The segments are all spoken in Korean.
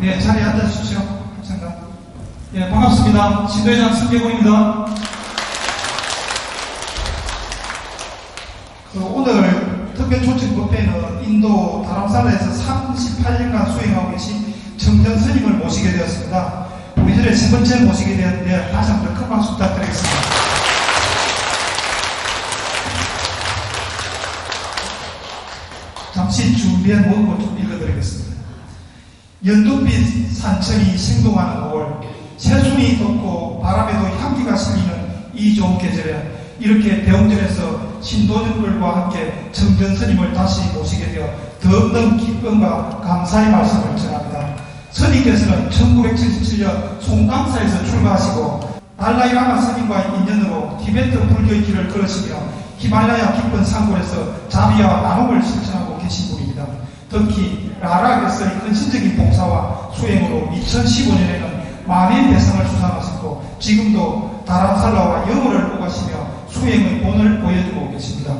네, 자리에 앉아주십시오. 감사합니다. 네, 반갑습니다. 신도회장 성계곤입니다. 오늘 특별조칙법회는 인도 다람살라에서 38년간 수행하고 계신 정전 스님을 모시게 되었습니다. 우리 전에 세 번째 모시게 되었는데 다시 한번 큰 박수 부탁드리겠습니다. 잠시 준비한 문구 좀 읽어드리겠습니다. 연두빛 산천이 생동하는 5월, 새순이 돋고 바람에도 향기가 실리는 이 좋은 계절에 이렇게 대웅전에서 신도님들과 함께 정전 스님을 다시 모시게 되어 더없는 기쁨과 감사의 말씀을 전합니다. 스님께서는 1977년 송강사에서 출가하시고 달라이라마 스님과의 인연으로 티베트 불교의 길을 걸으시며 히말라야 깊은 산골에서 자비와 나눔을 실천하고 계신 분입니다. 특히 라락에서의 헌신적인 봉사와 수행으로 2015년에는 만인 대상을 수상하셨고 지금도 다람살라와 영어를 오가시며 수행의 본을 보여주고 계십니다.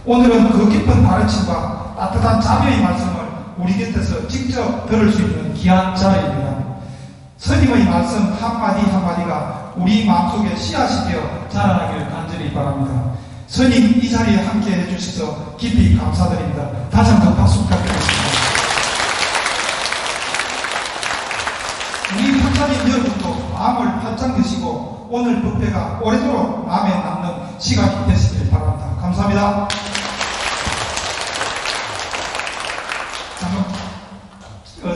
오늘은 그 깊은 가르침과 따뜻한 자비의 말씀을 우리 곁에서 직접 들을 수 있는 귀한 자리입니다. 스님의 말씀 한마디 한마디가 우리 마음속에 씨앗이 되어 자라나기를 간절히 바랍니다. 스님 이 자리에 함께 해주셔서 깊이 감사드립니다. 다시 한번 박수 부탁드리겠습니다. 우리 판사님 여러분도 마음을 활짝 드시고 오늘 법회가 오래도록 마음에 남는 시간이 되시길 바랍니다. 감사합니다.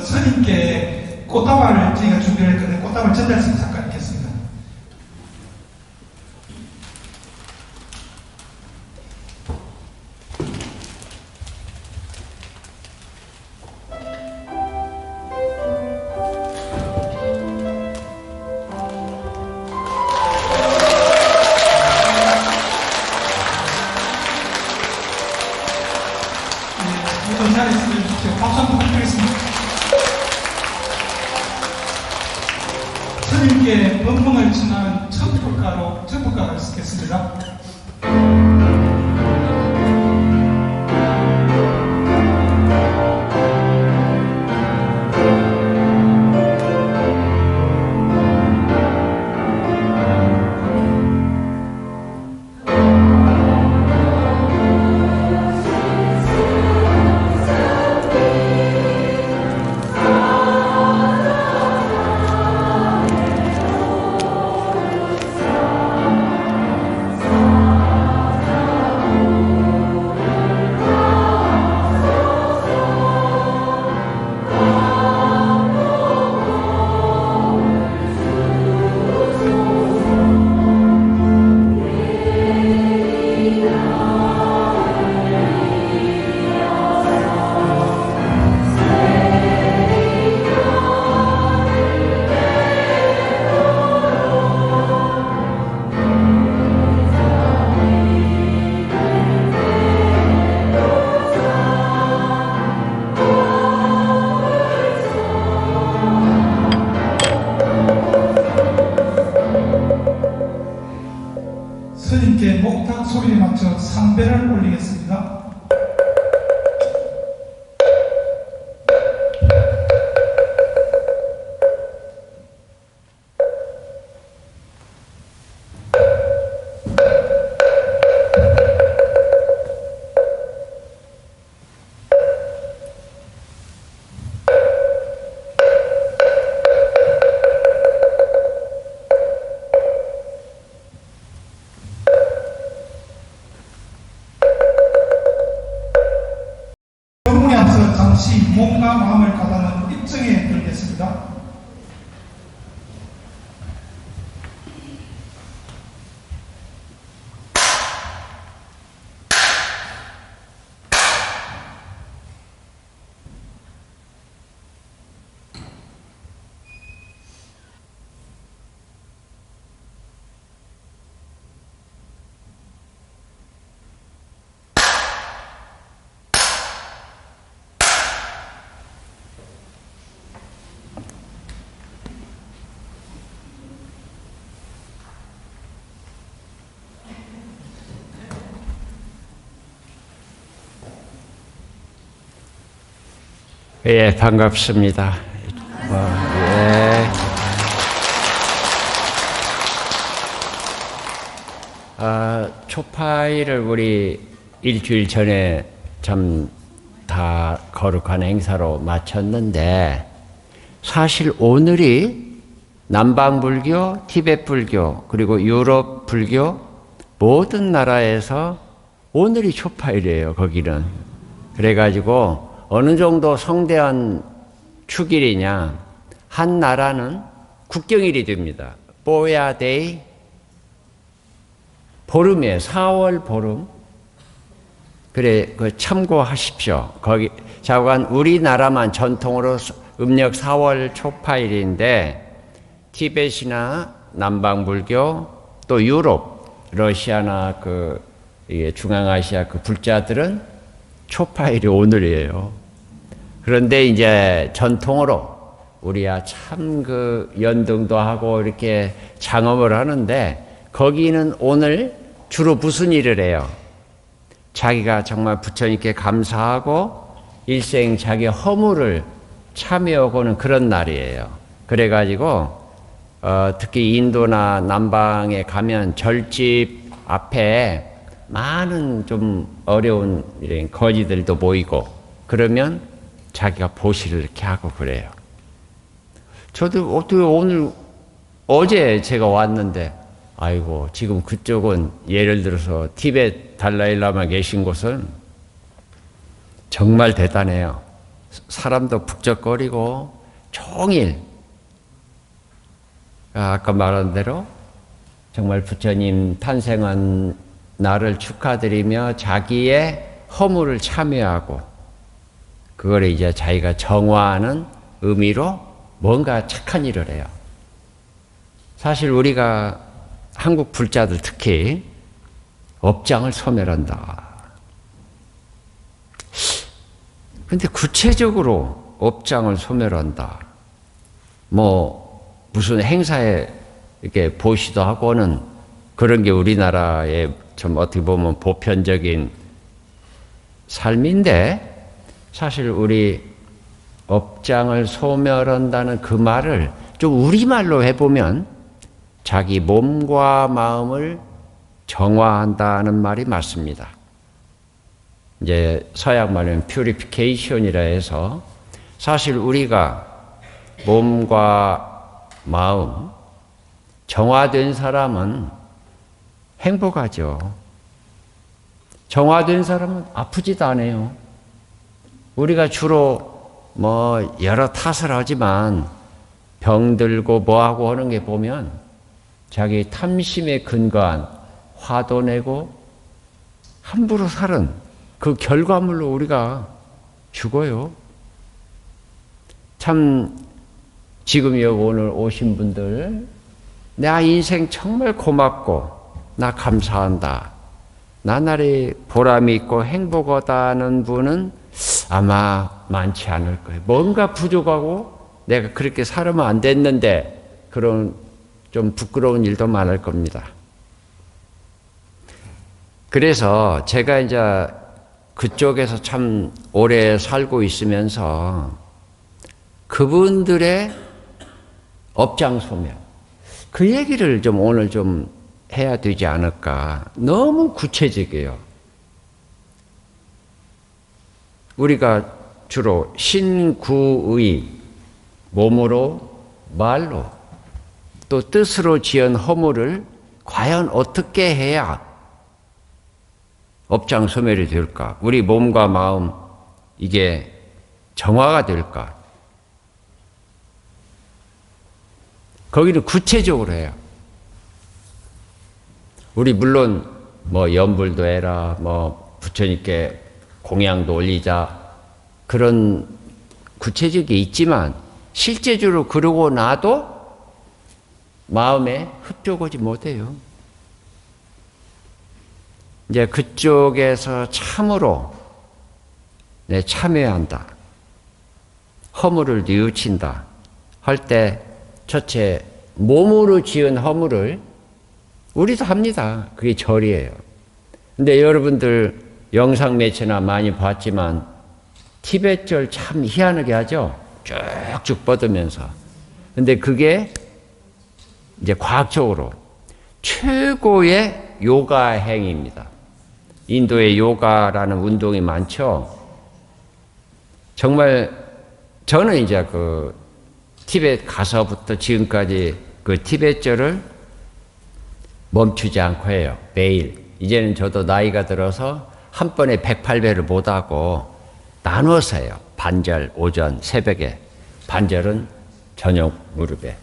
스님께 꽃다발을 저희가 준비를 했거든요. 꽃다발 전달식 잠깐 있겠습니다. 모든 자리에 서주십시오. 박수 한번 부탁드리겠습니다. 스님께 법문을 전하는 첫 법가를 쓰겠습니다. 스님께 목탁 소리에 맞춰 상배를 올리겠습니다. 잠시 몸과 마음을 가다는 입증에 들겠습니다. 예, 반갑습니다. 예. 초파일을 우리 일주일 전에 참 다 거룩한 행사로 마쳤는데, 사실 오늘이 남방불교, 티벳불교, 그리고 유럽 불교 모든 나라에서 오늘이 초파일이에요, 거기는. 그래가지고 어느 정도 성대한 축일이냐, 한 나라는 국경일이 됩니다. 뽀야데이, 보름이에요. 4월 보름. 그래, 그 참고하십시오. 거기 자관 우리나라만 전통으로 음력 4월 초파일인데, 티벳이나 남방불교, 또 유럽, 러시아나 중앙아시아 그 불자들은 초파일이 오늘이에요. 그런데 이제 전통으로 우리야 참 연등도 하고 이렇게 장엄을 하는데, 거기는 오늘 주로 무슨 일을 해요? 자기가 정말 부처님께 감사하고 일생 자기 허물을 참여하고는 그런 날이에요. 그래가지고 특히 인도나 남방에 가면 절집 앞에 많은 좀 어려운 이런 거지들도 모이고, 그러면 자기가 보시를 이렇게 하고 그래요. 저도 어떻게 어제 제가 왔는데, 아이고, 지금 그쪽은 예를 들어서 티벳 달라일라마 계신 곳은 정말 대단해요. 사람도 북적거리고 종일, 아까 말한 대로 정말 부처님 탄생한 날을 축하드리며 자기의 허물을 참여하고, 그걸 이제 자기가 정화하는 의미로 뭔가 착한 일을 해요. 사실 우리가 한국 불자들 특히 업장을 소멸한다. 근데 구체적으로 업장을 소멸한다, 무슨 행사에 이렇게 보시도 하고는 그런 게 우리나라의 좀 어떻게 보면 보편적인 삶인데, 사실 우리 업장을 소멸한다는 그 말을 좀 우리말로 해보면 자기 몸과 마음을 정화한다는 말이 맞습니다. 이제 서양 말로는 purification이라 해서, 사실 우리가 몸과 마음 정화된 사람은 행복하죠. 정화된 사람은 아프지도 않아요. 우리가 주로 여러 탓을 하지만 병들고 뭐하고 하는 게 보면 자기 탐심에 근거한 화도 내고 함부로 살은 그 결과물로 우리가 죽어요. 참 지금 여기 오늘 오신 분들, 나 인생 정말 고맙고 나 감사한다, 나날이 보람이 있고 행복하다는 분은 아마 많지 않을 거예요. 뭔가 부족하고 내가 그렇게 살으면 안 됐는데 그런 좀 부끄러운 일도 많을 겁니다. 그래서 제가 이제 그쪽에서 참 오래 살고 있으면서 그분들의 업장 소멸, 그 얘기를 좀 오늘 좀 해야 되지 않을까. 너무 구체적이에요. 우리가 주로 신구의 몸으로, 말로, 또 뜻으로 지은 허물을 과연 어떻게 해야 업장 소멸이 될까? 우리 몸과 마음, 이게 정화가 될까? 거기는 구체적으로 해요. 우리 물론 연불도 해라, 부처님께 공양도 올리자, 그런 구체적이 있지만 실제적으로 그러고 나도 마음에 흡족하지 못해요. 이제 그쪽에서 참으로 참여해야 한다, 허물을 뉘우친다 할 때 첫째, 몸으로 지은 허물을 우리도 합니다. 그게 절이에요. 근데 여러분들 영상 매체나 많이 봤지만 티벳절 참 희한하게 하죠. 쭉쭉 뻗으면서. 근데 그게 이제 과학적으로 최고의 요가 행위입니다. 인도에 요가라는 운동이 많죠. 정말 저는 이제 그 티벳 가서부터 지금까지 그 티벳절을 멈추지 않고 해요. 매일. 이제는 저도 나이가 들어서 한 번에 108배를 못하고 나눠서 해요. 반절, 오전, 새벽에. 반절은 저녁 무렵에.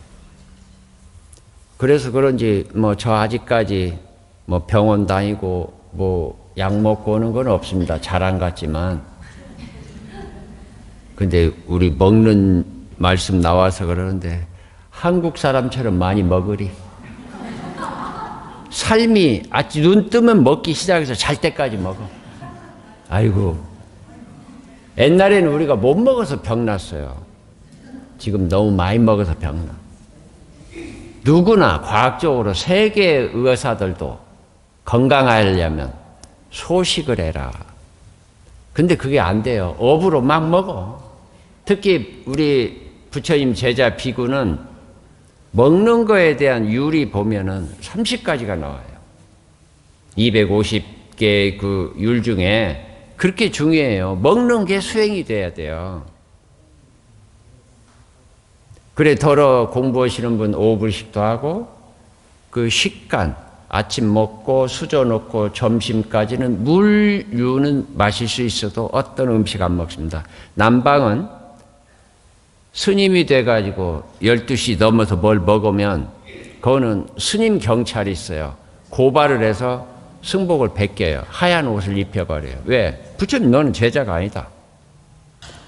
그래서 그런지 뭐 저 아직까지 뭐 병원 다니고 뭐 약 먹고 오는 건 없습니다. 자랑 같지만. 근데 우리 먹는 말씀 나와서 그러는데 한국 사람처럼 많이 먹으리. 삶이 아침 눈 뜨면 먹기 시작해서 잘 때까지 먹어. 아이고. 옛날에는 우리가 못 먹어서 병났어요. 지금 너무 많이 먹어서 병나. 누구나 과학적으로 세계 의사들도 건강하려면 소식을 해라. 근데 그게 안 돼요. 업으로 막 먹어. 특히 우리 부처님 제자 비구는 먹는 거에 대한 율이 보면은 30가지가 나와요. 250개 그 율 중에 그렇게 중요해요. 먹는 게 수행이 돼야 돼요. 그래 더러 공부하시는 분 5불씩도 하고 그 식간 아침 먹고 수저 놓고 점심까지는 물류는 마실 수 있어도 어떤 음식 안 먹습니다. 남방은 스님이 돼가지고 12시 넘어서 뭘 먹으면 그거는 스님 경찰이 있어요. 고발을 해서 승복을 벗겨요. 하얀 옷을 입혀버려요. 왜? 부처님 너는 제자가 아니다.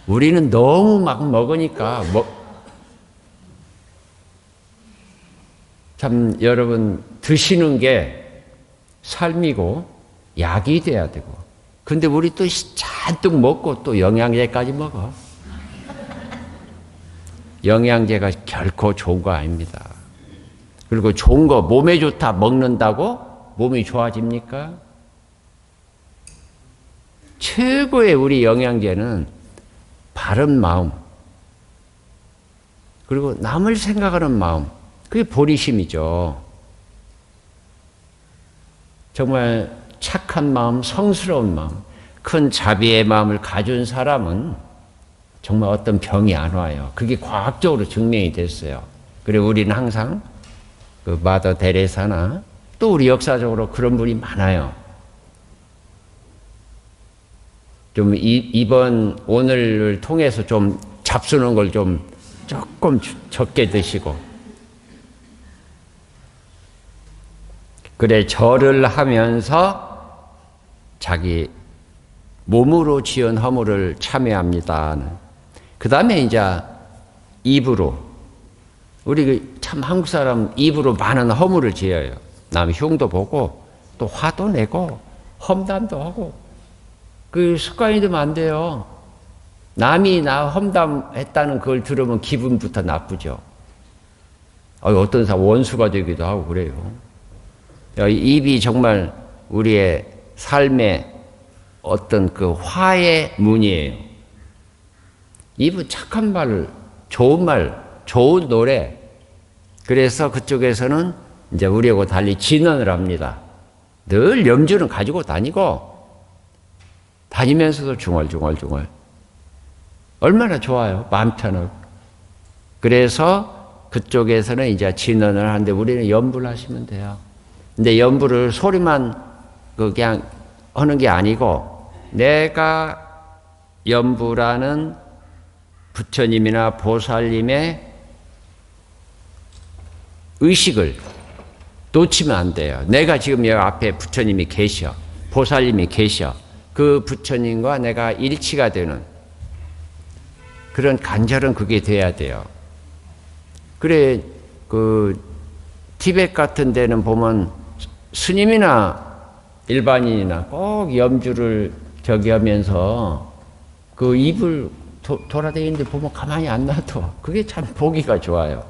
우리는 너무 막 먹으니까 참 여러분 드시는 게 삶이고 약이 돼야 되고 근데 우리 또 잔뜩 먹고 또 영양제까지 먹어. 영양제가 결코 좋은 거 아닙니다. 그리고 좋은 거 몸에 좋다 먹는다고 몸이 좋아집니까? 최고의 우리 영양제는 바른 마음 그리고 남을 생각하는 마음 그게 보리심이죠. 정말 착한 마음, 성스러운 마음, 큰 자비의 마음을 가진 사람은 정말 어떤 병이 안 와요. 그게 과학적으로 증명이 됐어요. 그리고 우리는 항상 그 마더 데레사나 또 우리 역사적으로 그런 분이 많아요. 좀 이번 오늘을 통해서 좀 잡수는 걸 좀 조금 적게 드시고 그래 절을 하면서 자기 몸으로 지은 허물을 참회합니다. 그 다음에 이제 입으로 우리 참 한국 사람 입으로 많은 허물을 지어요. 남 흉도 보고 또 화도 내고 험담도 하고 그 습관이 되면 안 돼요. 남이 나 험담했다는 그걸 들으면 기분부터 나쁘죠. 어떤 사람 원수가 되기도 하고 그래요. 입이 정말 우리의 삶의 어떤 그 화의 문이에요. 입은 착한 말, 좋은 노래. 그래서 그쪽에서는 이제 우리하고 달리 진언을 합니다. 늘 염주는 가지고 다니고 다니면서도 중얼중얼. 얼마나 좋아요. 마음 편하고. 그래서 그쪽에서는 이제 진언을 하는데 우리는 염불 하시면 돼요. 근데 염불을 소리만 그냥 하는 게 아니고 내가 염불하는 부처님이나 보살님의 의식을 놓치면 안 돼요. 내가 지금 여기 앞에 부처님이 계셔. 보살님이 계셔. 그 부처님과 내가 일치가 되는 그런 간절은 그게 돼야 돼요. 그래 그 티벳 같은 데는 보면 스님이나 일반인이나 꼭 염주를 저기 하면서 그 입을 돌아다니는데 보면 가만히 안 놔둬. 그게 참 보기가 좋아요.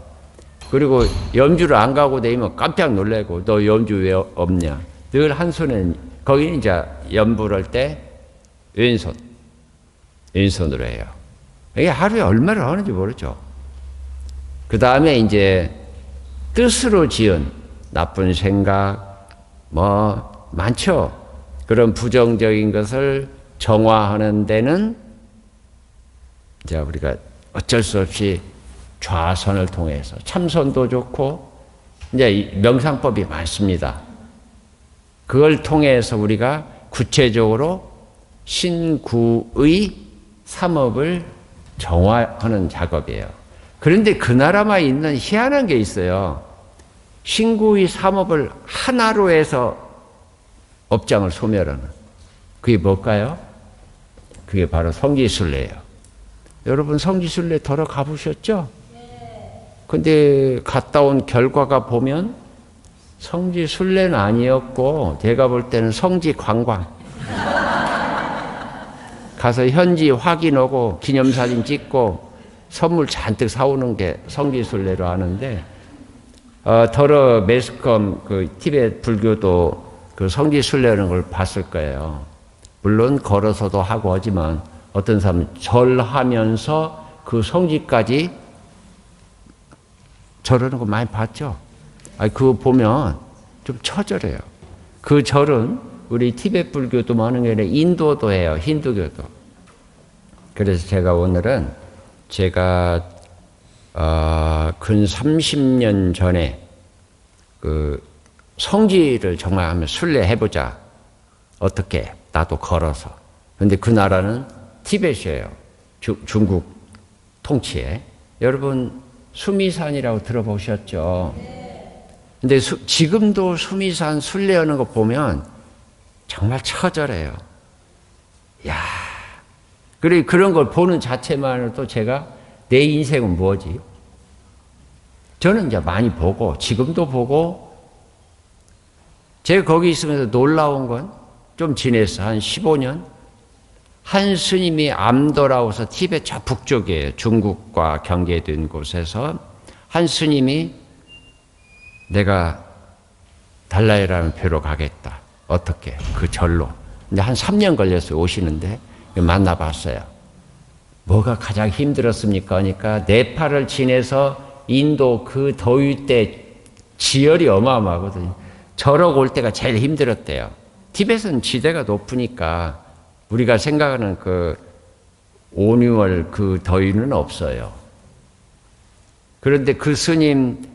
그리고 염주를 안 가고 다니면 깜짝 놀래고 너 염주 왜 없냐. 늘 한 손은 거기는 이제 염불할 때 왼손으로 해요. 이게 하루에 얼마를 하는지 모르죠. 그 다음에 이제 뜻으로 지은 나쁜 생각, 뭐, 많죠. 그런 부정적인 것을 정화하는 데는 이제 우리가 어쩔 수 없이 좌선을 통해서 참선도 좋고, 이제 명상법이 많습니다. 그걸 통해서 우리가 구체적으로 신구의 삼업을 정화하는 작업이에요. 그런데 그 나라만 있는 희한한 게 있어요. 신구의 삼업을 하나로 해서 업장을 소멸하는. 그게 뭘까요? 그게 바로 성지순례예요. 여러분 성지순례 돌아 가보셨죠? 근데 갔다 온 결과가 보면 성지순례는 아니었고 제가 볼 때는 성지관광. 가서 현지 확인하고 기념사진 찍고 선물 잔뜩 사오는 게 성지순례로 하는데 더러 매스컴 그 티베트 불교도 그 성지순례라는 걸 봤을 거예요. 물론 걸어서도 하고 하지만 어떤 사람은 절하면서 그 성지까지 절하는 거 많이 봤죠? 그거 보면 좀 처절해요. 그 절은 우리 티베트 불교도 많은 게 아니라 인도도 해요. 힌두교도. 그래서 제가 오늘은 제가 근 30년 전에 그 성지를 정말 한번 순례해보자. 어떻게? 나도 걸어서. 근데 그 나라는 티벳이에요. 중국 통치에. 여러분 수미산이라고 들어보셨죠? 근데 지금도 수미산 순례하는 거 보면 정말 처절해요. 야, 그래 그런 걸 보는 자체만으로도 제가 내 인생은 뭐지? 저는 이제 많이 보고 지금도 보고 제가 거기 있으면서 놀라운 건 좀 지냈어. 한 15년. 한 스님이 암도라고 해서 티베트 저 북쪽이에요. 중국과 경계된 곳에서 한 스님이 내가 달라이라는 벼로 가겠다. 어떻게? 그 절로. 근데 한 3년 걸렸어요. 오시는데 만나봤어요. 뭐가 가장 힘들었습니까? 그러니까 네팔을 지내서 인도 그 더위 때 지열이 어마어마하거든요. 저러고 올 때가 제일 힘들었대요. 티벳은 지대가 높으니까 우리가 생각하는 그 5, 6월 그 더위는 없어요. 그런데 그 스님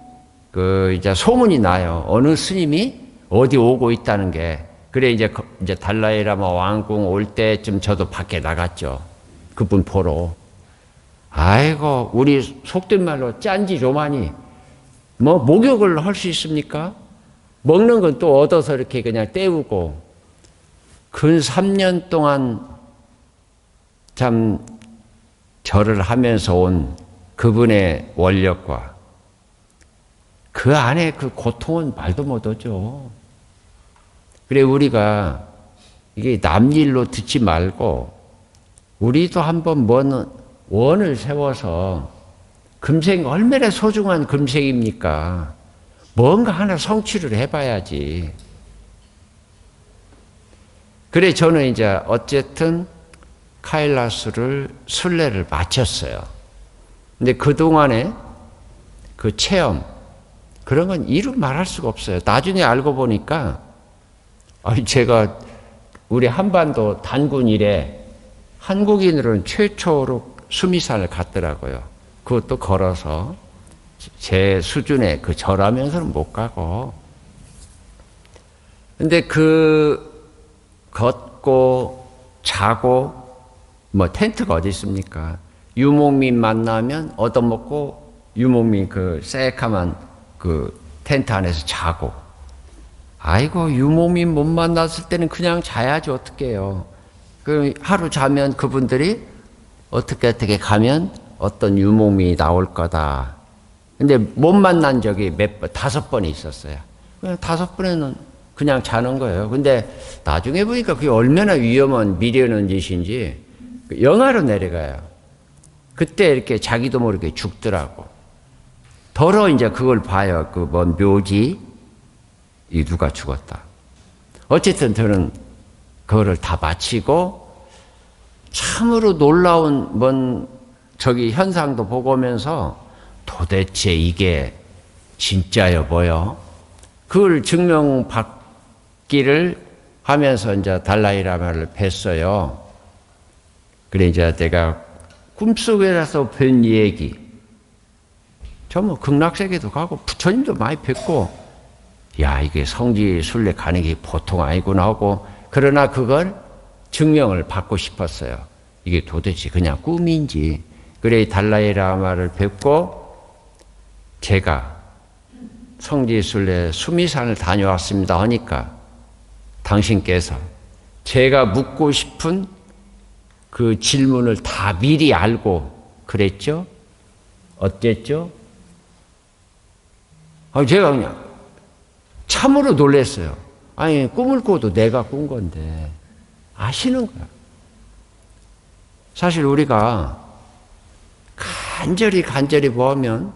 그 이제 소문이 나요. 어느 스님이 어디 오고 있다는 게. 그래 이제 달라이라마 왕궁 올 때쯤 저도 밖에 나갔죠. 그분 보러. 아이고 우리 속된 말로 짠지 조만이 뭐 목욕을 할 수 있습니까? 먹는 건 또 얻어서 이렇게 그냥 때우고 근 3년 동안 참 절을 하면서 온 그분의 원력과 그 안에 그 고통은 말도 못하죠. 그래 우리가 이게 남 일로 듣지 말고 우리도 한번 뭔 원을 세워서 금생 얼마나 소중한 금생입니까? 뭔가 하나 성취를 해봐야지. 그래 저는 이제 어쨌든 카일라스를 순례를 마쳤어요. 근데 그동안에 그 체험 그런 건 이루 말할 수가 없어요. 나중에 알고 보니까 제가 우리 한반도 단군 이래 한국인으로는 최초로 수미산을 갔더라고요. 그것도 걸어서 제 수준에 그 절하면서는 못 가고. 근데 그 걷고 자고 뭐 텐트가 어디 있습니까? 유목민 만나면 얻어먹고 유목민 그 새카만 그 텐트 안에서 자고. 아이고 유목민 못 만났을 때는 그냥 자야지 어떡해요. 그 하루 자면 그분들이 어떻게 가면 어떤 유목민이 나올 거다. 근데 못 만난 적이 5번 있었어요. 그냥 5번에는 그냥 자는 거예요. 근데 나중에 보니까 그게 얼마나 위험한 미련한 짓인지 영하로 내려가요. 그때 이렇게 자기도 모르게 죽더라고. 더러 이제 그걸 봐요. 그 뭔 묘지 이 누가 죽었다. 어쨌든 저는 그거를 다 마치고 참으로 놀라운 뭔 저기 현상도 보고 오면서 도대체 이게 진짜 여보요? 그걸 증명받기를 하면서 이제 달라이라마를 뵀어요. 그래 이제 내가 꿈속에서 뵌 얘기. 저 뭐 극락세계도 가고 부처님도 많이 뵙고, 야 이게 성지 순례 가는 게 보통 아니구나 하고, 그러나 그걸 증명을 받고 싶었어요. 이게 도대체 그냥 꿈인지. 그래 달라이라마를 뵙고 제가 성지순례 수미산을 다녀왔습니다 하니까 당신께서 제가 묻고 싶은 그 질문을 다 미리 알고 그랬죠? 어땠죠? 제가 그냥 참으로 놀랐어요. 아니 꿈을 꿔도 내가 꾼 건데 아시는 거야. 사실 우리가 간절히 보면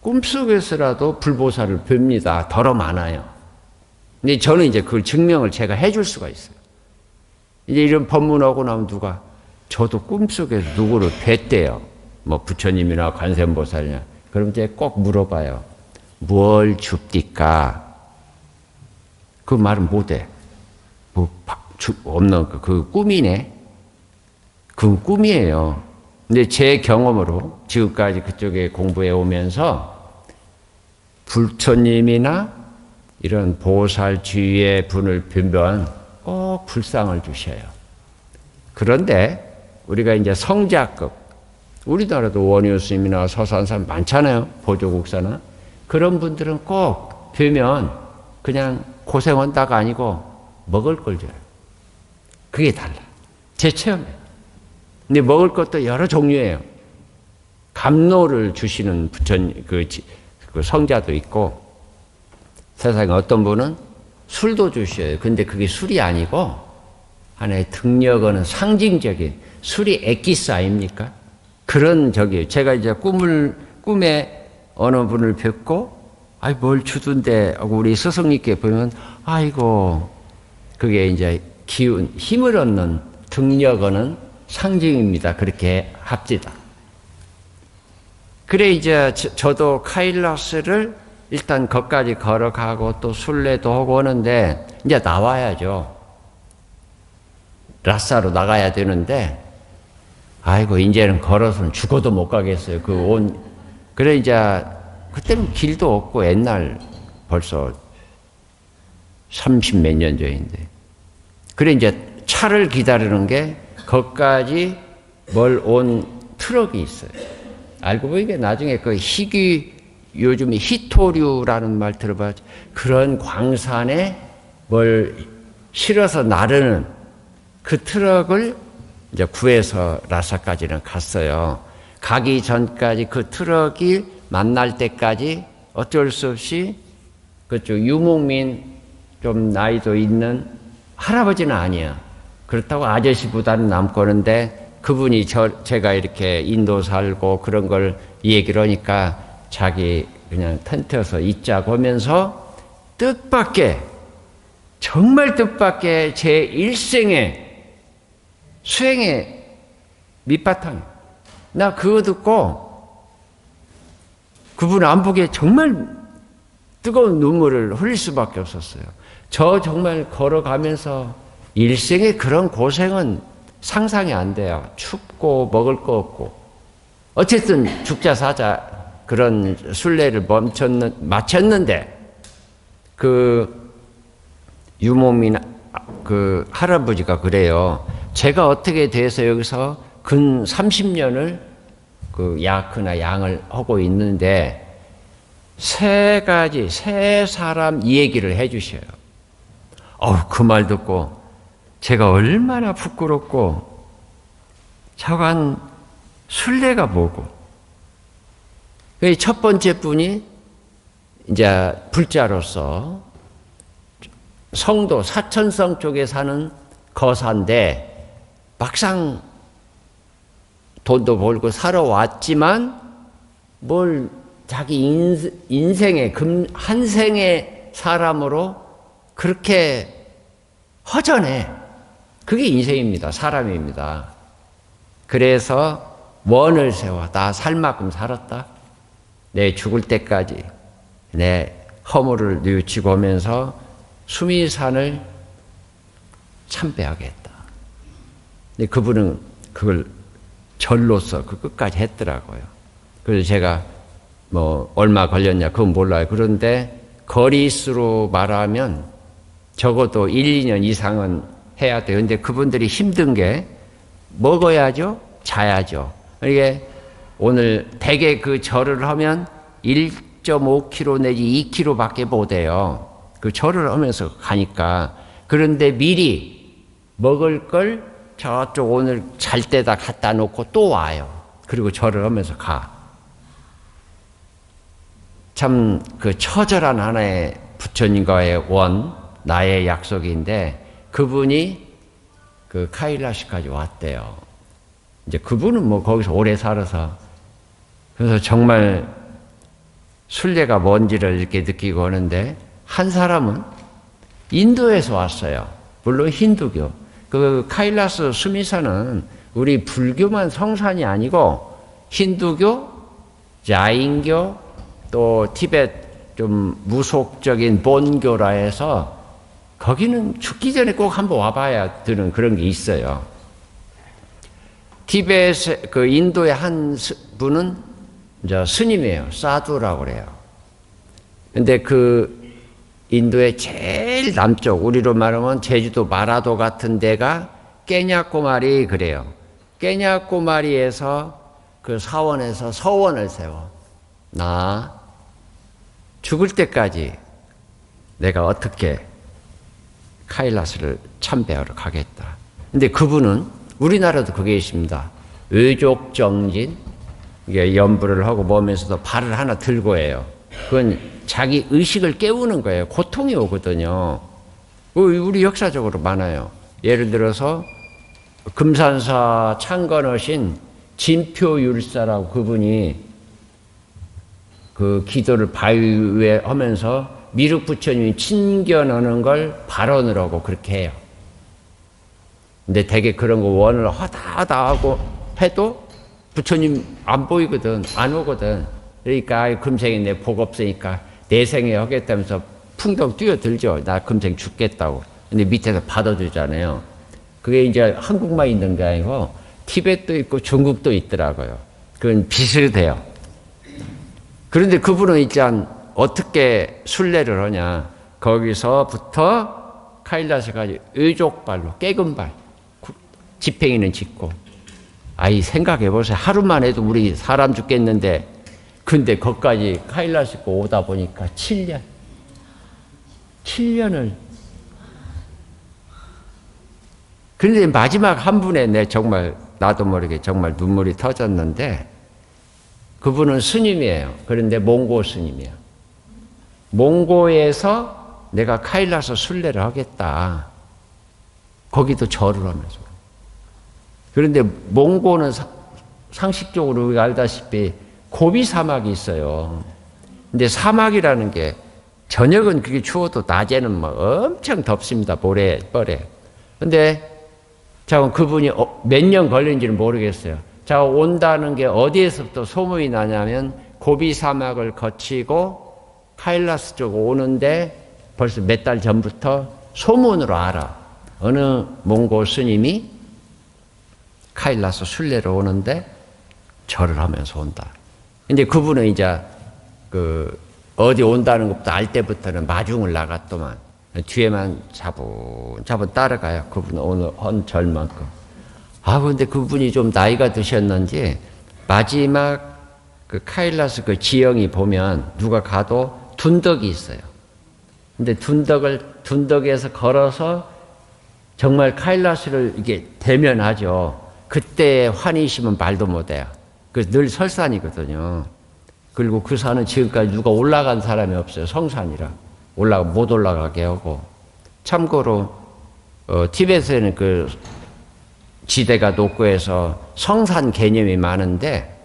꿈속에서라도 불보살을 뵙니다. 더러 많아요. 근데 저는 이제 그걸 증명을 제가 해줄 수가 있어요. 이제 이런 법문하고 나면 누가 저도 꿈속에서 누구를 뵀대요. 뭐 부처님이나 관세음보살이나. 그럼 이제 꼭 물어봐요. 뭘 줍디까? 그 말은 못해. 없는 그 꿈이네. 그 꿈이에요. 근데 제 경험으로 지금까지 그쪽에 공부해 오면서 부처님이나 이런 보살 주위의 분을 뵈면 꼭 불상을 주셔요. 그런데 우리가 이제 성자급, 우리나라도 원효 스님이나 서산산 많잖아요. 보조국사나. 그런 분들은 꼭 뵈면 그냥 고생한다가 아니고 먹을 걸 줘요. 그게 달라. 제 체험이에요. 근데 먹을 것도 여러 종류예요. 감로를 주시는 그 성자도 있고, 세상에 어떤 분은 술도 주셔요. 근데 그게 술이 아니고 하나의 등려거는 상징적인 술이 엑기스 아닙니까? 그런 제가 이제 꿈에 어느 분을 뵙고, 아이 뭘 주던데 하고 우리 스승님께 보면, 아이고 그게 이제 기운, 힘을 얻는 등려거는 상징입니다. 그렇게 합시다. 그래 이제 저도 카일라스를 일단 거기까지 걸어가고 또 순례도 하고 오는데 이제 나와야죠. 라사로 나가야 되는데, 아이고 이제는 걸어서는 죽어도 못 가겠어요. 그래 이제 그때는 길도 없고 옛날 벌써 30몇 년 전인데, 그래 이제 차를 기다리는 게 거기까지 온 트럭이 있어요. 알고 보니까 나중에 그 요즘에 히토류라는 말 들어봤죠. 그런 광산에 뭘 실어서 나르는 그 트럭을 이제 구해서 라사까지는 갔어요. 가기 전까지 그 트럭이 만날 때까지 어쩔 수 없이 그쪽 유목민 좀 나이도 있는 할아버지는 아니야. 그렇다고 아저씨보다는 남고 하는데 그분이 제가 이렇게 인도 살고 그런 걸 얘기를 하니까 자기 그냥 텐트에서 있자고 하면서 뜻밖의, 정말 뜻밖의 제 일생의 수행의 밑바탕. 나 그거 듣고 그분 안 보기에 정말 뜨거운 눈물을 흘릴 수밖에 없었어요. 저 정말 걸어가면서 일생의 그런 고생은 상상이 안 돼요. 춥고 먹을 거 없고. 어쨌든 죽자 사자 그런 순례를 마쳤는데 그 유모민 그 할아버지가 그래요. 제가 어떻게 돼서 여기서 근 30년을 그 야크나 양을 하고 있는데 세 사람 얘기를 해 주셔요. 그 말 듣고 제가 얼마나 부끄럽고 저간 순례가 뭐고. 첫 번째 분이 이제 불자로서 성도 사천성 쪽에 사는 거사인데 막상 돈도 벌고 살아왔지만 뭘 자기 인생의 한 생의 사람으로 그렇게 허전해. 그게 인생입니다. 사람입니다. 그래서 원을 세워. 나 살 만큼 살았다. 내 죽을 때까지 내 허물을 뉘우치고 오면서 수미산을 참배하겠다. 근데 그분은 그걸 절로서 그 끝까지 했더라고요. 그래서 제가 뭐 얼마 걸렸냐 그건 몰라요. 그런데 거리수로 말하면 적어도 1, 2년 이상은 해야 돼요. 근데 그분들이 힘든 게 먹어야죠, 자야죠. 이게 오늘 대개 그 절을 하면 1.5km 내지 2km밖에 못 해요. 그 절을 하면서 가니까. 그런데 미리 먹을 걸 저쪽 오늘 잘 때다 갖다 놓고 또 와요. 그리고 절을 하면서 가. 참 그 처절한 하나의 부처님과의 원, 나의 약속인데 그분이 그 카일라시까지 왔대요. 이제 그분은 뭐 거기서 오래 살아서 그래서 정말 순례가 뭔지를 이렇게 느끼고 오는데 한 사람은 인도에서 왔어요. 물론 힌두교. 그 카일라스 수미산은 우리 불교만 성산이 아니고 힌두교, 자인교, 또 티베트 좀 무속적인 본교라 해서 거기는 죽기 전에 꼭 한번 와봐야 되는 그런 게 있어요. 티베트, 그 인도의 한 분은 이제 스님이에요. 사두라고 그래요. 근데 그 인도의 제일 남쪽, 우리로 말하면 제주도 마라도 같은 데가 깨냐꼬마리 그래요. 깨냐꼬마리에서 그 사원에서 서원을 세워. 나 죽을 때까지 내가 어떻게 카일라스를 참배하러 가겠다. 근데 그분은 우리나라도 그게 있습니다. 의족정진, 이게 연부를 하고 몸에서도 발을 하나 들고 해요. 그건 자기 의식을 깨우는 거예요. 고통이 오거든요. 우리 역사적으로 많아요. 예를 들어서 금산사 창건하신 진표율사라고 그분이 그 기도를 바위 위에 하면서 미륵 부처님이 친견하는 걸 발언을 하고 그렇게 해요. 근데 되게 그런 거 원을 하다 하고 해도 부처님 안 보이거든, 안 오거든. 그러니까 금생에 내 복 없으니까 내생에 하겠다면서 풍덩 뛰어들죠. 나 금생 죽겠다고. 근데 밑에서 받아주잖아요. 그게 이제 한국만 있는 게 아니고 티벳도 있고 중국도 있더라고요. 그건 비슷해요. 그런데 그분은 일단 어떻게 순례를 하냐. 거기서부터 카일라스까지 의족발로 깨금발 지팽이는 짚고. 아이 생각해보세요. 하루만 해도 우리 사람 죽겠는데 근데 거기까지 카일라스 오다 보니까 7년을. 그런데 마지막 한 분에 내 정말 나도 모르게 정말 눈물이 터졌는데 그분은 스님이에요. 그런데 몽고 스님이에요. 몽고에서 내가 카일라스 순례를 하겠다. 거기도 절을 하면서. 그런데 몽고는 상식적으로 우리가 알다시피 고비 사막이 있어요. 근데 사막이라는 게 저녁은 그게 추워도 낮에는 막 엄청 덥습니다. 모래, 뻘에. 근데 자, 그분이 몇 년 걸린지는 모르겠어요. 자, 온다는 게 어디에서부터 소문이 나냐면 고비 사막을 거치고 카일라스 쪽 오는데 벌써 몇 달 전부터 소문으로 알아. 어느 몽고 스님이 카일라스 순례로 오는데 절을 하면서 온다. 근데 그분은 이제 그 어디 온다는 것부터 알 때부터는 마중을 나갔더만 뒤에만 차분차분 따라가요. 그분은 오늘 헌 절만큼. 근데 그분이 좀 나이가 드셨는지 마지막 그 카일라스 그 지형이 보면 누가 가도 둔덕이 있어요. 근데 둔덕에서 걸어서 정말 카일라스를 이게 대면하죠. 그때 환희심은 말도 못해요. 그래서 늘 설산이거든요. 그리고 그 산은 지금까지 누가 올라간 사람이 없어요. 성산이라. 못 올라가게 하고. 참고로, 티베트에는 그 지대가 높고 해서 성산 개념이 많은데,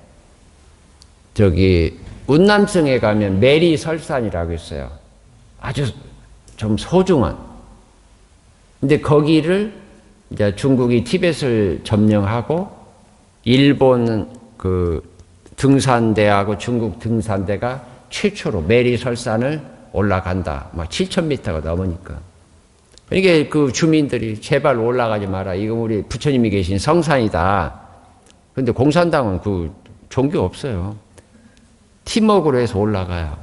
저기, 운남성에 가면 메리 설산이라고 있어요. 아주 좀 소중한. 근데 거기를 이제 중국이 티벳을 점령하고 일본 그 등산대하고 중국 등산대가 최초로 메리설산을 올라간다. 막 7,000m가 넘으니까. 이게 그 주민들이 제발 올라가지 마라. 이거 우리 부처님이 계신 성산이다. 근데 공산당은 그 종교 없어요. 팀워크로 해서 올라가요.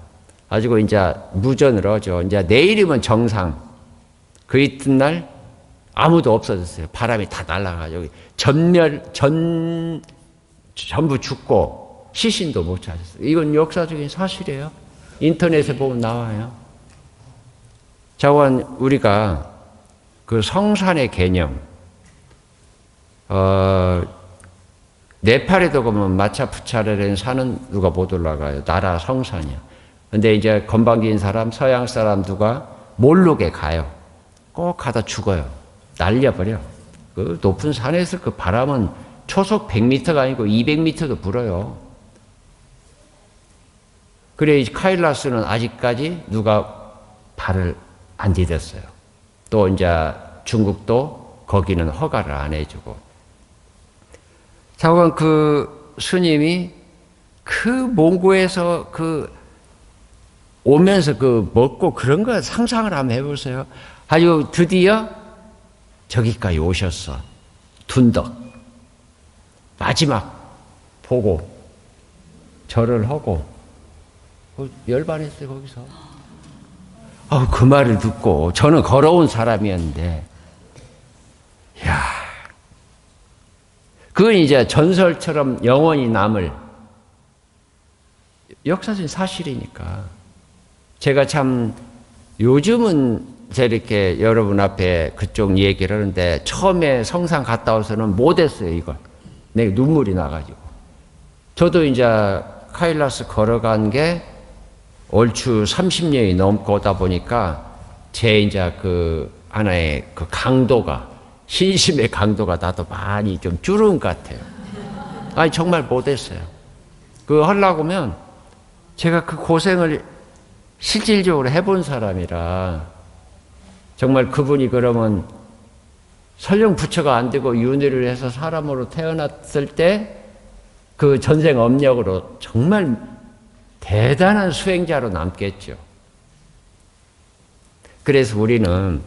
가지고 이제 무전을 하죠. 이제 내일이면 정상. 그 이튿날 아무도 없어졌어요. 바람이 다 날아가지고 전부 죽고 시신도 못 찾았어요. 이건 역사적인 사실이에요. 인터넷에 보면 나와요. 자원 우리가 그 성산의 개념, 네팔에도 가면 마차푸차라는 산은 누가 못 올라가요. 나라 성산이야. 근데 이제 건방진 사람, 서양 사람 누가 모르게 가요. 꼭 가다 죽어요. 날려버려. 그 높은 산에서 그 바람은 초속 100m가 아니고 200m도 불어요. 그래, 카일라스는 아직까지 누가 발을 안 디뎠어요. 또 이제 중국도 거기는 허가를 안 해주고. 자관 그 스님이 그 몽고에서 그 오면서 그 먹고 그런 거 상상을 한번 해보세요. 아주 드디어 저기까지 오셨어. 둔덕. 마지막 보고 절을 하고 열반했어요 거기서. 그 말을 듣고 저는 걸어온 사람이었는데, 야, 그건 이제 전설처럼 영원히 남을 역사적인 사실이니까. 제가 참 요즘은 저렇게 여러분 앞에 그쪽 얘기를 하는데 처음에 성산 갔다 와서는 못했어요 이걸. 내 눈물이 나가지고. 저도 이제 카일라스 걸어간 게 얼추 30년이 넘고 오다 보니까 제 이제 그 하나의 그 강도가, 신심의 강도가 나도 많이 좀 줄은 것 같아요. 아니 정말 못했어요. 그거 하려고 하면 제가 그 고생을 실질적으로 해본 사람이라, 정말 그분이 그러면 설령 부처가 안 되고 윤회를 해서 사람으로 태어났을 때 그 전생 업력으로 정말 대단한 수행자로 남겠죠. 그래서 우리는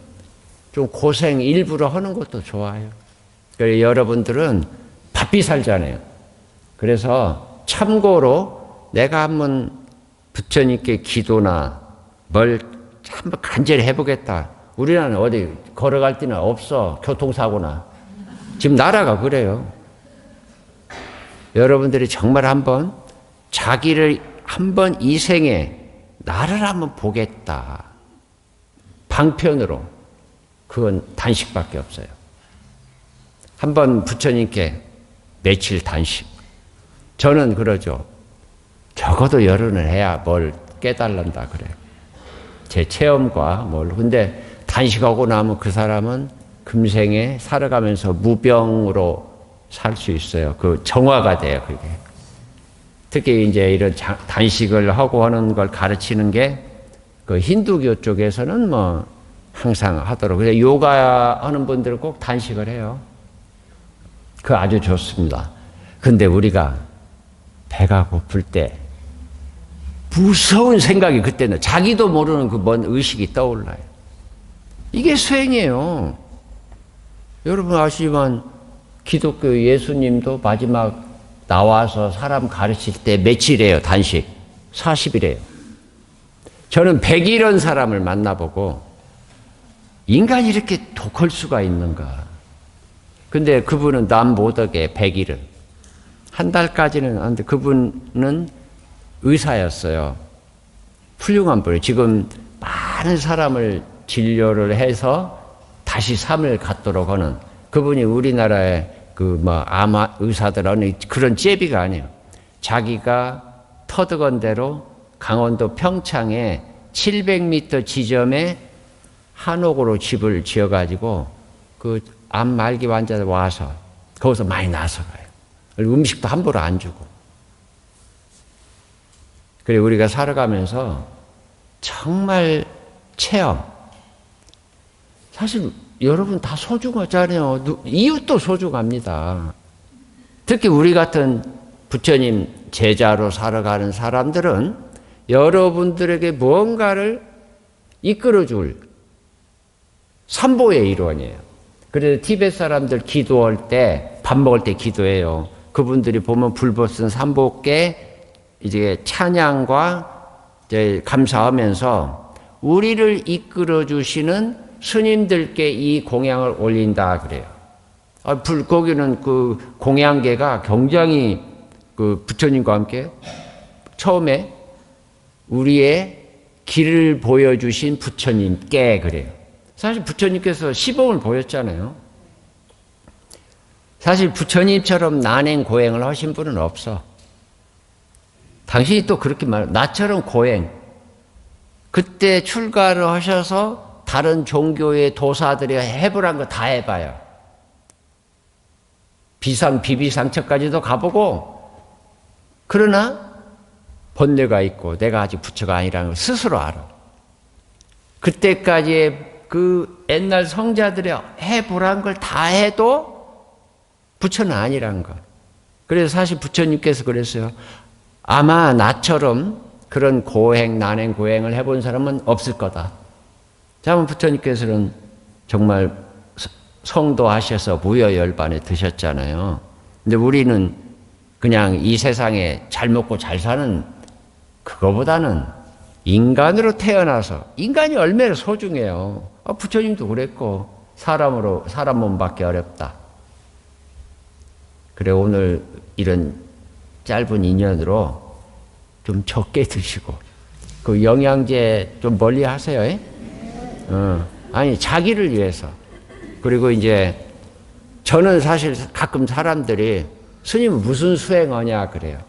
좀 고생 일부러 하는 것도 좋아요. 그래서 여러분들은 바삐 살잖아요. 그래서 참고로 내가 한번 부처님께 기도나 뭘 한번 간절히 해보겠다. 우리나라는 어디 걸어갈 데는 없어. 교통사고나. 지금 나라가 그래요. 여러분들이 정말 한번 자기를 한번 이 생에 나를 한번 보겠다. 방편으로. 그건 단식밖에 없어요. 한번 부처님께 며칠 단식. 저는 그러죠. 적어도 열흘은 해야 뭘 깨달는다 그래요. 제 체험과 뭘. 근데 단식하고 나면 그 사람은 금생에 살아가면서 무병으로 살 수 있어요. 그 정화가 돼요, 그게. 특히 이제 이런 단식을 하고 하는 걸 가르치는 게 그 힌두교 쪽에서는 뭐 항상 하도록. 그래서 요가 하는 분들은 꼭 단식을 해요. 그거 아주 좋습니다. 근데 우리가 배가 고플 때 무서운 생각이 그때는 자기도 모르는 그 뭔 의식이 떠올라요. 이게 수행이에요. 여러분 아시지만 기독교 예수님도 마지막 나와서 사람 가르칠 때 며칠이에요, 단식? 40일이에요. 저는 100일은 사람을 만나보고 인간이 이렇게 독할 수가 있는가. 근데 그분은 남 못하게 100일은. 한 달까지는 안 돼. 그분은 의사였어요. 훌륭한 분이에요. 지금 많은 사람을 진료를 해서 다시 삶을 갖도록 하는 그분이 우리나라의 그 뭐 아마 의사들 어느 그런 잽이가 아니에요. 자기가 터득한 대로 강원도 평창에 700m 지점에 한옥으로 집을 지어가지고 그 암 말기 환자들 와서 거기서 많이 나서 가요. 음식도 함부로 안 주고. 그래 우리가 살아가면서 정말 체험. 사실 여러분 다 소중하잖아요. 이웃도 소중합니다. 특히 우리 같은 부처님 제자로 살아가는 사람들은 여러분들에게 뭔가를 이끌어줄 삼보의 일원이에요. 그래서 티베트 사람들 기도할 때, 밥 먹을 때 기도해요. 그분들이 보면 불보선 삼보께 이제 찬양과 이제 감사하면서 우리를 이끌어 주시는 스님들께 이 공양을 올린다 그래요. 거기는 그 공양계가 굉장히 그 부처님과 함께 처음에 우리의 길을 보여주신 부처님께 그래요. 사실 부처님께서 시범을 보였잖아요. 사실 부처님처럼 난행 고행을 하신 분은 없어. 당신이 또 그렇게 말해. 나처럼 고행. 그때 출가를 하셔서 다른 종교의 도사들이 해보란 거 다 해봐요. 비비상처까지도 가보고, 그러나 번뇌가 있고 내가 아직 부처가 아니라는 걸 스스로 알아. 그때까지의 그 옛날 성자들이 해보란 걸 다 해도 부처는 아니라는 거. 그래서 사실 부처님께서 그랬어요. 아마 나처럼 그런 고행, 난행 고행을 해본 사람은 없을 거다. 자, 부처님께서는 정말 성도하셔서 무여열반에 드셨잖아요. 근데 우리는 그냥 이 세상에 잘 먹고 잘 사는 그거보다는 인간으로 태어나서, 인간이 얼마나 소중해요. 부처님도 그랬고, 사람 몸 받기 어렵다. 그래, 오늘 이런 짧은 인연으로 좀 적게 드시고, 그 영양제 좀 멀리 하세요. 아니, 자기를 위해서. 그리고 이제, 저는 사실 가끔 사람들이, 스님은 무슨 수행하냐 그래요.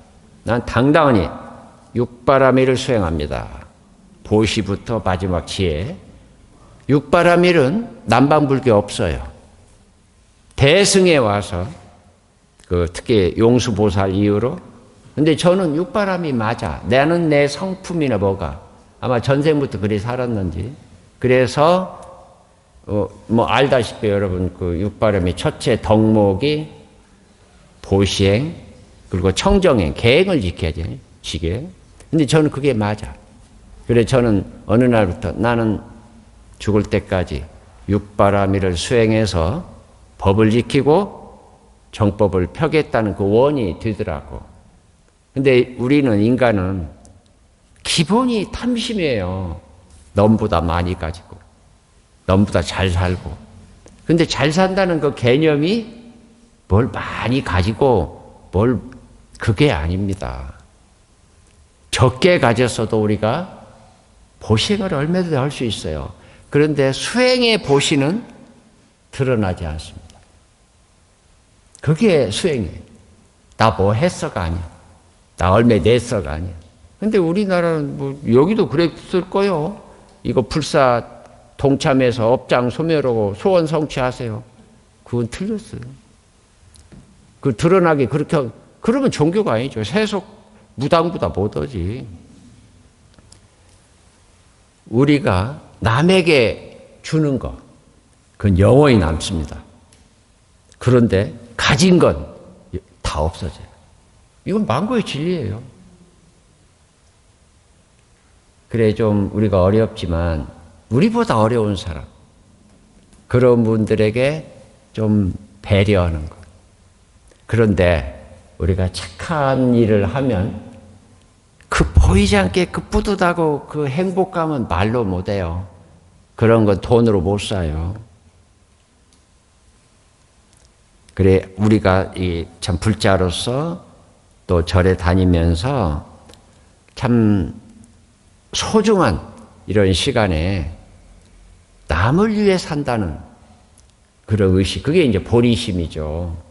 난 당당하니 육바라밀을 수행합니다. 보시부터 마지막 지혜. 육바라밀은 남방불교 없어요. 대승에 와서 특히 용수보살 이후로. 근데 저는 육바람이 맞아. 나는 내 성품이나 뭐가 아마 전생부터 그리 살았는지. 그래서 뭐 알다시피 여러분 그 육바람이 첫째 덕목이 보시행 그리고 청정행 계행을 지켜야지. 지게. 근데 저는 그게 맞아. 그래 저는 어느 날부터 나는 죽을 때까지 육바라밀을 수행해서 법을 지키고 정법을 펴겠다는 그 원이 되더라고. 근데 우리는 인간은 기본이 탐심이에요. 넘보다 많이 가지고, 넘보다 잘 살고. 근데 잘 산다는 그 개념이 뭘 많이 가지고 그게 아닙니다. 적게 가졌어도 우리가 보시행을 얼마든지 할 수 있어요. 그런데 수행의 보시는 드러나지 않습니다. 그게 수행이에요. 나 뭐 했어가 아니야. 나 얼마 냈어가 아니야. 근데 우리나라는 뭐 여기도 그랬을 거요. 이거 불사 동참해서 업장 소멸하고 소원 성취하세요. 그건 틀렸어요. 그 드러나게 그렇게 그러면 종교가 아니죠. 세속 무당보다 못하지. 우리가 남에게 주는 것, 그건 영원히 남습니다. 그런데 가진 건 다 없어져요. 이건 만고의 진리예요. 그래 좀 우리가 어렵지만 우리보다 어려운 사람, 그런 분들에게 좀 배려하는 것. 그런데 우리가 착한 일을 하면 그 보이지 않게 그 뿌듯하고 그 행복감은 말로 못해요. 그런 건 돈으로 못 사요. 그래 우리가 참 불자로서 또 절에 다니면서 참 소중한 이런 시간에 남을 위해 산다는 그런 의식, 그게 이제 보리심이죠.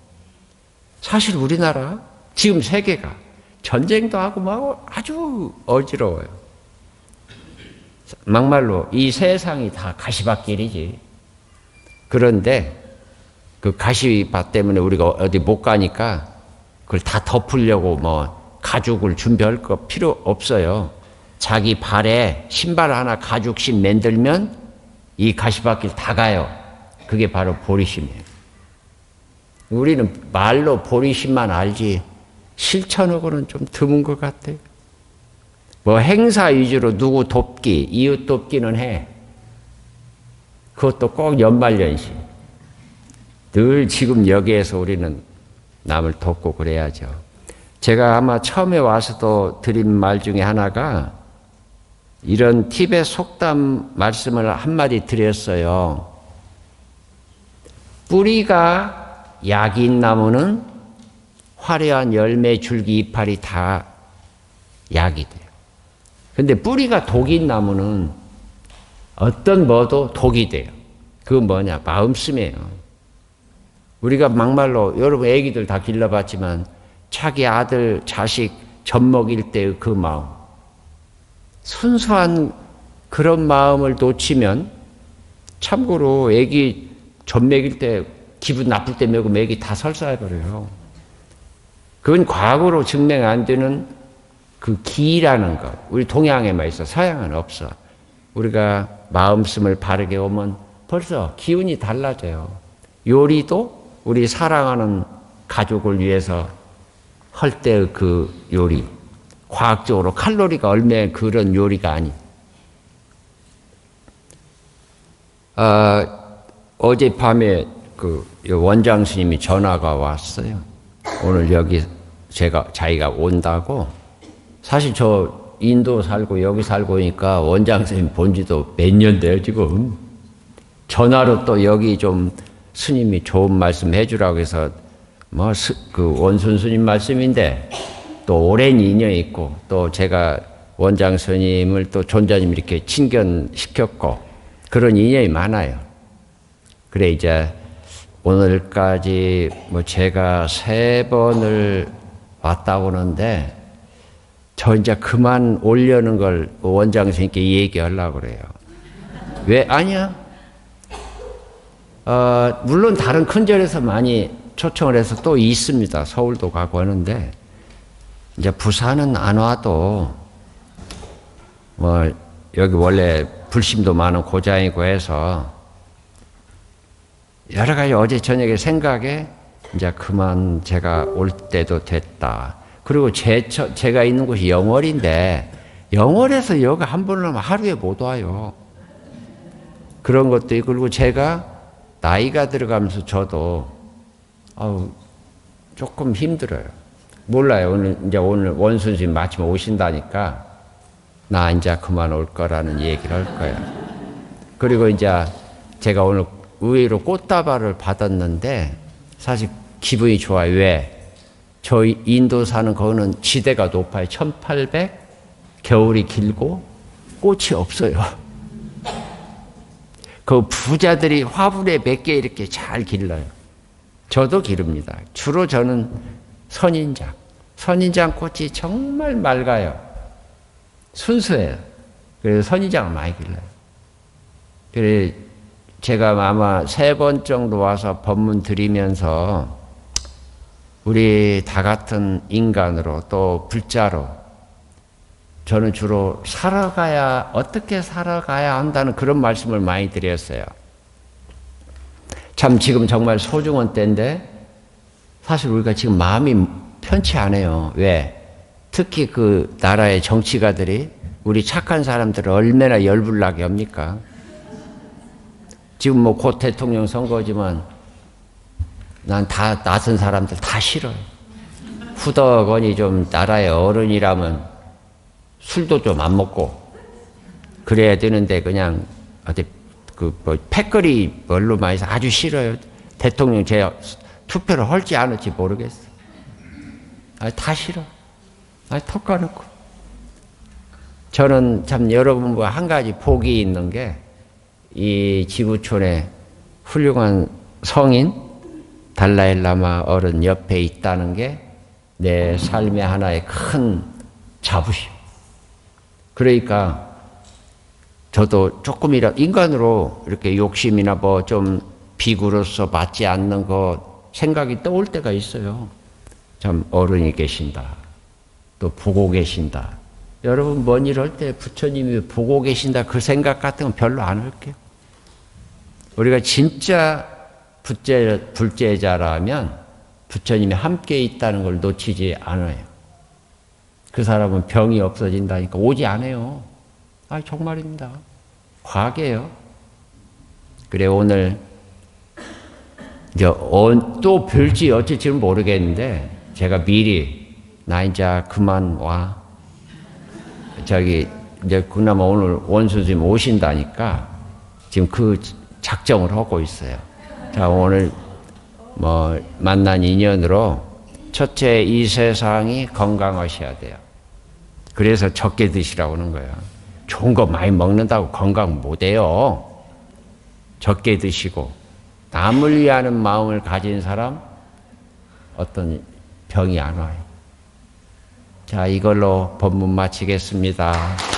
사실 우리나라 지금 세계가 전쟁도 하고 막 아주 어지러워요. 막말로 이 세상이 다 가시밭길이지. 그런데 그 가시밭 때문에 우리가 어디 못 가니까 그걸 다 덮으려고 뭐 가죽을 준비할 거 필요 없어요. 자기 발에 신발 하나 가죽신 만들면 이 가시밭길 다 가요. 그게 바로 보리심이에요. 우리는 말로 보리심만 알지 실천하고는 좀 드문 것 같아요. 뭐 행사 위주로 누구 돕기, 이웃 돕기는 해. 그것도 꼭 연말연시. 늘 지금 여기에서 우리는 남을 돕고 그래야죠. 제가 아마 처음에 와서도 드린 말 중에 하나가 이런 티벳 속담 말씀을 한마디 드렸어요. 뿌리가 약인 나무는 화려한 열매, 줄기, 이파리 다 약이 돼요. 근데 뿌리가 독인 나무는 어떤 뭐도 독이 돼요. 그건 뭐냐? 마음씀이에요. 우리가 막말로 여러분 애기들 다 길러봤지만 자기 아들, 자식 젖 먹일 때의 그 마음, 순수한 그런 마음을 놓치면 참고로 애기 젖 먹일 때 기분 나쁠 때 먹으면 애기 다 설사해버려요. 그건 과거로 증명 안 되는 그 기라는 것. 우리 동양에만 있어. 서양은 없어. 우리가 마음씀을 바르게 오면 벌써 기운이 달라져요. 요리도 우리 사랑하는 가족을 위해서 할 때의 그 요리. 과학적으로 칼로리가 얼마나 그런 요리가 아니. 어젯밤에 그 원장 스님이 전화가 왔어요. 오늘 여기 자기가 온다고. 사실 저 인도 살고 여기 살고 오니까 원장 스님 본 지도 몇 년 돼요, 지금. 전화로 또 여기 좀 스님이 좋은 말씀 해주라고 해서 그 원순 스님 말씀인데 또 오랜 인연이 있고 또 제가 원장 스님을 또 존자님 이렇게 친견시켰고 그런 인연이 많아요. 그래 이제 오늘까지 뭐 제가 3번을 왔다고 하는데 저 이제 그만 오려는 걸 원장 스님께 얘기하려고 그래요. 왜? 아니야. 물론 다른 큰 절에서 많이 초청을 해서 또 있습니다. 서울도 가고 하는데 이제 부산은 안 와도 뭐 여기 원래 불심도 많은 고장이고 해서 여러 가지 어제 저녁에 생각에 이제 그만 제가 올 때도 됐다. 그리고 제가 있는 곳이 영월인데 영월에서 여기 한 번을 하면 하루에 못 와요. 그런 것도 있고 그리고 제가 나이가 들어가면서 저도 조금 힘들어요. 몰라요. 오늘 원순님 마침 오신다니까 나 이제 그만 올 거라는 얘기를 할 거야. 그리고 이제 제가 오늘 의외로 꽃다발을 받았는데 사실 기분이 좋아요. 왜? 저희 인도 사는 거는 지대가 높아요. 1800, 겨울이 길고 꽃이 없어요. 그 부자들이 화분에 몇 개 이렇게 잘 길러요. 저도 기릅니다. 주로 저는 선인장 꽃이 정말 맑아요. 순수해요. 그래서 선인장을 많이 길러요. 그래 제가 아마 3번 정도 와서 법문 드리면서 우리 다 같은 인간으로 또 불자로 저는 주로 어떻게 살아가야 한다는 그런 말씀을 많이 드렸어요. 참 지금 정말 소중한 때인데 사실 우리가 지금 마음이 편치 않아요. 왜? 특히 그 나라의 정치가들이 우리 착한 사람들을 얼마나 열불나게 합니까? 지금 뭐 곧 대통령 선거지만 난 다 낯선 사람들 다 싫어요. 후덕언이 좀 나라의 어른이라면 술도 좀 안 먹고 그래야 되는데 그냥 어디 패거리 뭘로만 해서 아주 싫어요. 대통령 제 투표를 할지 안 할지 모르겠어. 다 싫어. 턱 까놓고. 저는 참 여러분과 한 가지 복이 있는 게 이 지구촌에 훌륭한 성인 달라일라마 어른 옆에 있다는 게 내 삶의 하나의 큰 자부심. 그러니까 저도 조금이라도 인간으로 이렇게 욕심이나 뭐 좀 비구로서 맞지 않는 거 생각이 떠올 때가 있어요. 참 어른이 계신다. 또 보고 계신다. 여러분 뭔 일 할 때 부처님이 보고 계신다 그 생각 같은 건 별로 안 할게요. 우리가 진짜 불제자라면 부처님이 함께 있다는 걸 놓치지 않아요. 그 사람은 병이 없어진다니까 오지 않아요. 아, 정말입니다. 과학이에요. 그래, 오늘 이제 또 별지 어쩔지는 모르겠는데 제가 미리 나 이제 그만 와. 저기 이제 그나마 오늘 원수님 오신다니까 지금 그 작정을 하고 있어요. 자, 오늘 뭐 만난 인연으로 첫째, 이 세상이 건강하셔야 돼요. 그래서 적게 드시라고 하는 거예요. 좋은 거 많이 먹는다고 건강 못해요. 적게 드시고 남을 위하는 마음을 가진 사람 어떤 병이 안 와요. 자, 이걸로 법문 마치겠습니다.